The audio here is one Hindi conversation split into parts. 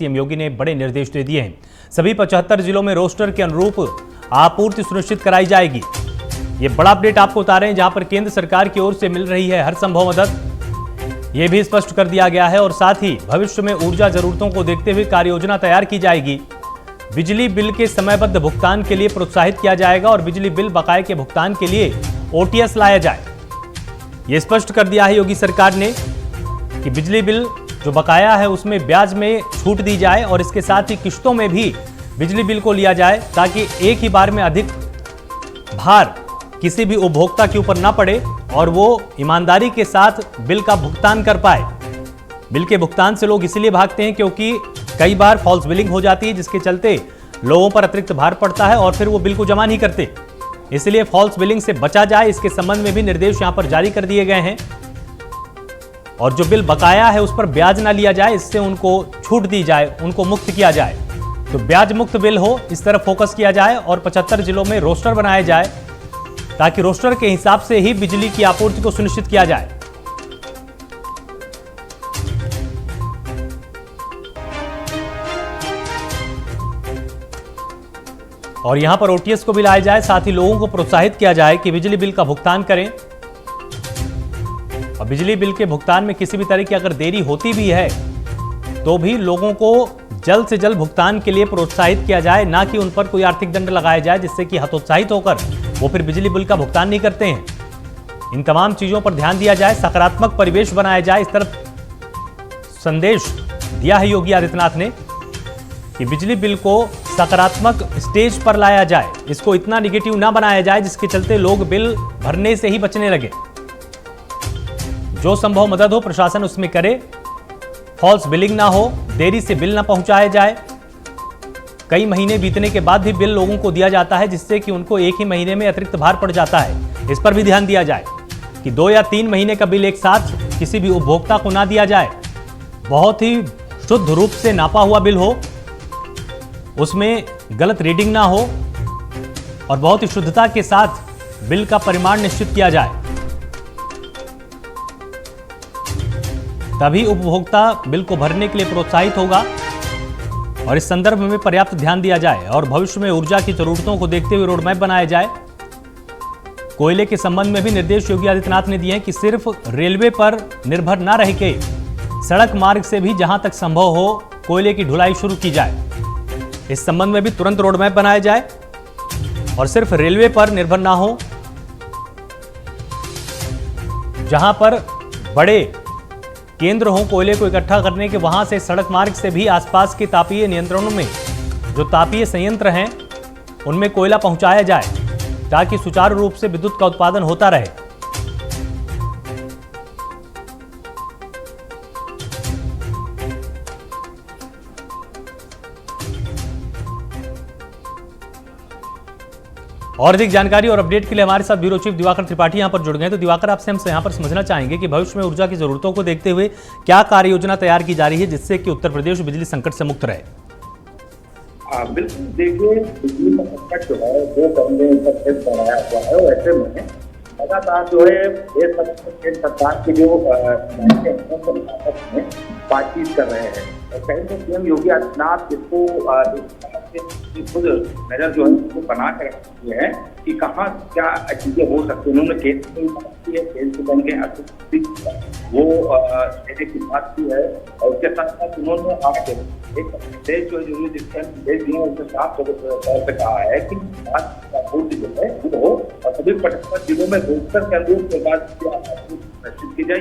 सीएम योगी ने बड़े निर्देश दे दिए हैं। सभी 75 जिलों में रोस्टर के अनुरूप आपूर्ति सुनिश्चित कराई जाएगी। ये बड़ा अपडेट आपको बता रहे हैं, जहां पर केंद्र सरकार की ओर से मिल रही है हर संभव मदद। यह भी स्पष्ट कर दिया गया है और साथ ही भविष्य में ऊर्जा जरूरतों को देखते हुए कार्य योजना तैयार की जाएगी। बिजली बिल के समयबद्ध भुगतान के लिए प्रोत्साहित किया जाएगा और बिजली बिल बकाये के भुगतान के लिए ओटीएस लाया जाए। यह स्पष्ट कर दिया है योगी सरकार ने कि बिजली बिल जो बकाया है उसमें ब्याज में छूट दी जाए और इसके साथ ही किश्तों में भी बिजली बिल को लिया जाए, ताकि एक ही बार में अधिक भार किसी भी उपभोक्ता के ऊपर ना पड़े और वो ईमानदारी के साथ बिल का भुगतान कर पाए। बिल के भुगतान से लोग इसलिए भागते हैं क्योंकि कई बार फॉल्स बिलिंग हो जाती है, जिसके चलते लोगों पर अतिरिक्त भार पड़ता है और फिर वो बिल को जमा नहीं करते। इसलिए फॉल्स बिलिंग से बचा जाए, इसके संबंध में भी निर्देश यहां पर जारी कर दिए गए हैं। और जो बिल बकाया है उस पर ब्याज ना लिया जाए, इससे उनको छूट दी जाए, उनको मुक्त किया जाए। तो ब्याज मुक्त बिल हो, इस तरफ फोकस किया जाए और 75 जिलों में रोस्टर बनाया जाए, ताकि रोस्टर के हिसाब से ही बिजली की आपूर्ति को सुनिश्चित किया जाए। और यहां पर ओटीएस को भी लाया जाए, साथ ही लोगों को प्रोत्साहित किया जाए कि बिजली बिल का भुगतान करें। और बिजली बिल के भुगतान में किसी भी तरह की अगर देरी होती भी है तो भी लोगों को जल्द से जल्द भुगतान के लिए प्रोत्साहित किया जाए, ना कि उन पर कोई आर्थिक दंड लगाया जाए जिससे कि हतोत्साहित होकर वो फिर बिजली बिल का भुगतान नहीं करते हैं। इन तमाम चीजों पर ध्यान दिया जाए, सकारात्मक परिवेश बनाया जाए। इस तरफ संदेश दिया है योगी आदित्यनाथ ने कि बिजली बिल को सकारात्मक स्टेज पर लाया जाए, इसको इतना निगेटिव ना बनाया जाए जिसके चलते लोग बिल भरने से ही बचने लगे। जो संभव मदद हो प्रशासन उसमें करे, फॉल्स बिलिंग ना हो, देरी से बिल ना पहुंचाया जाए। कई महीने बीतने के बाद भी बिल लोगों को दिया जाता है, जिससे कि उनको एक ही महीने में अतिरिक्त भार पड़ जाता है। इस पर भी ध्यान दिया जाए कि 2 या 3 महीने का बिल एक साथ किसी भी उपभोक्ता को ना दिया जाए। बहुत ही शुद्ध रूप से नापा हुआ बिल हो, उसमें गलत रीडिंग ना हो और बहुत ही शुद्धता के साथ बिल का परिमाण निश्चित किया जाए, तभी उपभोक्ता बिल को भरने के लिए प्रोत्साहित होगा। और इस संदर्भ में पर्याप्त ध्यान दिया जाए और भविष्य में ऊर्जा की जरूरतों को देखते हुए रोडमैप बनाया जाए। कोयले के संबंध में भी निर्देश योगी आदित्यनाथ ने दिए हैं कि सिर्फ रेलवे पर निर्भर ना रह के सड़क मार्ग से भी जहां तक संभव हो कोयले की ढुलाई शुरू की जाए। इस संबंध में भी तुरंत रोडमैप बनाया जाए और सिर्फ रेलवे पर निर्भर ना हो, जहां पर बड़े केंद्र हो कोयले को इकट्ठा करने के, वहां से सड़क मार्ग से भी आसपास के तापीय नियंत्रणों में जो तापीय संयंत्र हैं उनमें कोयला पहुंचाया जाए, ताकि सुचारू रूप से विद्युत का उत्पादन होता रहे। और अधिक जानकारी और अपडेट के लिए हमारे साथ ब्यूरो चीफ दिवाकर त्रिपाठी यहां पर जुड़ गए। तो दिवाकर, आपसे हम यहां पर समझना चाहेंगे कि भविष्य में ऊर्जा की जरूरतों को देखते हुए क्या कार्य योजना तैयार की जा रही है, जिससे कि उत्तर प्रदेश बिजली संकट से मुक्त रहे। बिल्कुल, देखिए बिजली का संकट जो है वो करने बनाया हुआ है और ऐसे में लगातार जो है केंद्र सरकार के जो में बातचीत कर रहे हैं और कहीं तो सीएम योगी आदित्यनाथ इसको खुद नजर जो है उसको बना कर रखी है कि कहाँ क्या चीजें हो सकती है। उन्होंने केंद्र से बात की है, केंद्र बन के वो देने की बात की है और उसके साथ साथ उन्होंने आज एक देश जो जरूरी देश दिए उसने साफ तौर पर कहा है कि आपूर्ति जो है वो और सभी 75 जिलों में रोस्टर के अनुरूप निश्चित की जाए।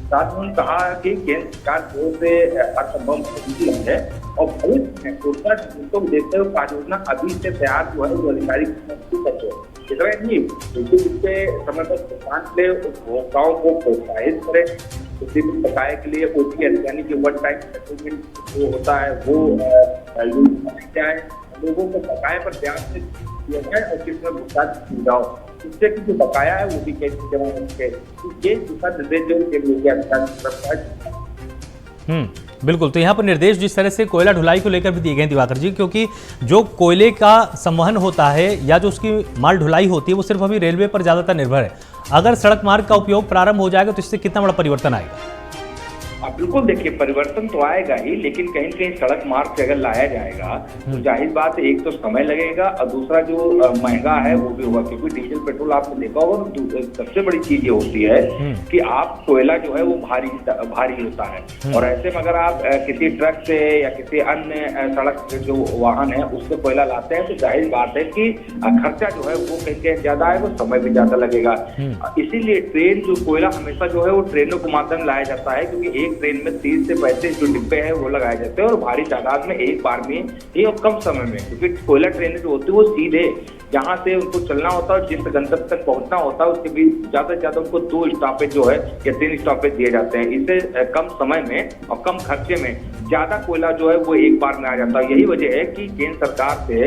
साथ में उन्होंने कहा कि केंद्र सरकार की ओर से हर संभव मदद है और भविष्य में ऊर्जा जरूरतों को देखते हुए कार्य योजना अभी से तैयार जो है वो अधिकारी करते हैं। इतना नहीं, इसके समय पर भुगतान के लिए उपभोक्ताओं को प्रोत्साहित करें, बिजली बिल बकाये के लिए ओटीएस यानी कि वन टाइम सेटलमेंट जो होता है वो क्या है, लोगों को बकाये पर ध्यान से दिया जाए और किसमें भुगतान सुविधाओं इससे जो बकाया है वो भी कैसे जमा होंगे। ये दिशा निर्देश बिल्कुल। तो यहाँ पर निर्देश जिस तरह से कोयला ढुलाई को लेकर भी दिए गए दिवाकर जी, क्योंकि जो कोयले का संवहन होता है या जो उसकी माल ढुलाई होती है वो सिर्फ अभी रेलवे पर ज्यादातर निर्भर है। अगर सड़क मार्ग का उपयोग प्रारंभ हो जाएगा तो इससे कितना बड़ा परिवर्तन आएगा? बिल्कुल देखिए, परिवर्तन तो आएगा ही, लेकिन कहीं न कहीं सड़क मार्ग से अगर लाया जाएगा तो जाहिर बात है, एक तो समय लगेगा और दूसरा जो महंगा है वो भी होगा, क्योंकि डीजल पेट्रोल आपने देखा होगा तो सबसे बड़ी चीज ये होती है कि आप कोयला जो है वो भारी होता है, और ऐसे में अगर आप किसी ट्रक से या किसी अन्य सड़क से जो वाहन है उससे कोयला लाते हैं तो जाहिर बात है कि खर्चा जो है वो कहीं ज्यादा आएगा, समय भी ज्यादा लगेगा। इसीलिए ट्रेन जो कोयला हमेशा जो है वो ट्रेनों के माध्यम लाया जाता है, क्योंकि एक ट्रेन में 30 से 35 जो डिब्बे हैं वो लगाए जाते हैं और भारी तादाद में एक बार में ही और कम समय में, क्योंकि कोयला ट्रेनें जो होती है वो सीधे जहाँ से उनको चलना होता है, जिस गंतव्य तक पहुंचना होता है उसके बीच ज्यादा से ज्यादा उनको 2 स्टॉपेज जो है या 3 स्टॉपेज दिए जाते हैं। इससे कम समय में और कम खर्चे में ज्यादा कोयला जो है वो एक बार में आ जाता है। यही वजह है कि केंद्र सरकार से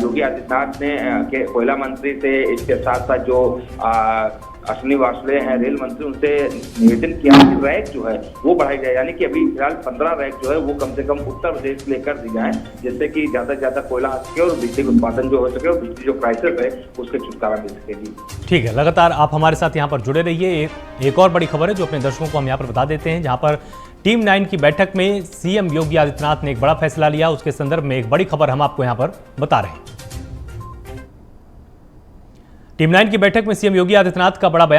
योगी आदित्यनाथ ने कोयला मंत्री से, इसके साथ साथ जो अश्विनी वाजपेयी हैं रेल मंत्री, उनसे निवेदन किया कि रैक जो है वो बढ़ाई जाए, यानी कि अभी फिलहाल 15 रैक जो है वो कम से कम उत्तर प्रदेश में कर दी जाए, जिससे कि ज्यादा से ज्यादा कोयला आ सके और बिजली का उत्पादन जो हो सके और बिजली जो क्राइसिस है उसके छुटकारा मिल सकेगी। ठीक है, लगातार आप हमारे साथ यहाँ पर जुड़े रहिए। एक और बड़ी खबर है जो अपने दर्शकों को हम यहाँ पर बता देते हैं, जहाँ पर टीम 9 की बैठक में सीएम योगी आदित्यनाथ ने एक बड़ा फैसला लिया। उसके संदर्भ में एक बड़ी खबर हम आपको यहाँ पर बता रहे हैं। टीम 9 की बैठक में सीएम योगी आदित्यनाथ का बड़ा बयान